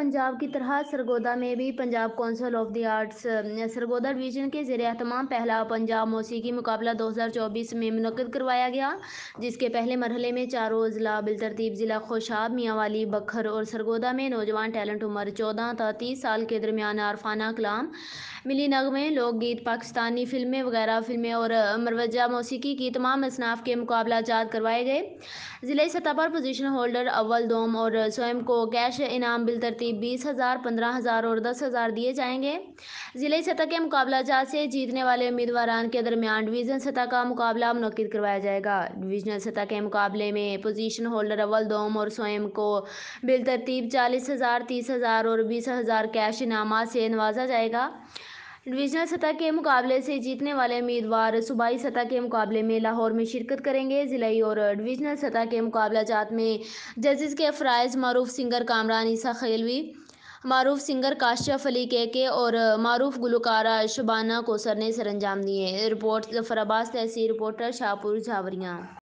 پنجاب کی طرح سرگودا میں بھی Punjab council of the arts Sargodha division کے زیر اہتمام پہلا پنجاب موسیقی مقابلہ 2024 میں منعقد کروایا گیا، جس کے پہلے مرحلے میں چاروں اضلاع بالترتیب ضلع خوشاب، میانوالی، بکھر اور سرگودا میں نوجوان ٹیلنٹ عمر 14 تا 30 سال کے درمیان عارفانہ کلام، ملی نغمے، لوک گیت، پاکستانی فلمیں وغیرہ فلمیں اور مروجہ موسیقی کی تمام اصناف کے مقابلہ جات کروائے گئے۔ ضلعی سطح پر پوزیشن ہولڈر اول، دوم اور سوم کو کیش انعام بالترتیب 20,000، 15,000 اور 10,000 دیے جائیں گے۔ ضلعی سطح کے مقابلہ جات سے جیتنے والے امیدواران کے درمیان ڈویژن سطح کا مقابلہ منعقد کروایا جائے گا۔ ڈویژنل سطح کے مقابلے میں پوزیشن ہولڈر اول، دوم اور سوم کو بالترتیب 40,000، 30,000 اور 20,000 کیش انعامات سے نوازا جائے گا۔ ڈویژنل سطح کے مقابلے سے جیتنے والے امیدوار صوبائی سطح کے مقابلے میں لاہور میں شرکت کریں گے۔ ضلعی اور ڈویژنل سطح کے مقابلہ جات میں ججز کے فرائض معروف سنگر کامران عیسیٰ خیلوی، معروف سنگر کاشف علی کے اور معروف گلوکارہ شبانہ کوثر نے سر انجام دیے۔ رپورٹ ظفر عباس، تحصیل رپورٹر، شاہپور جھاوریاں۔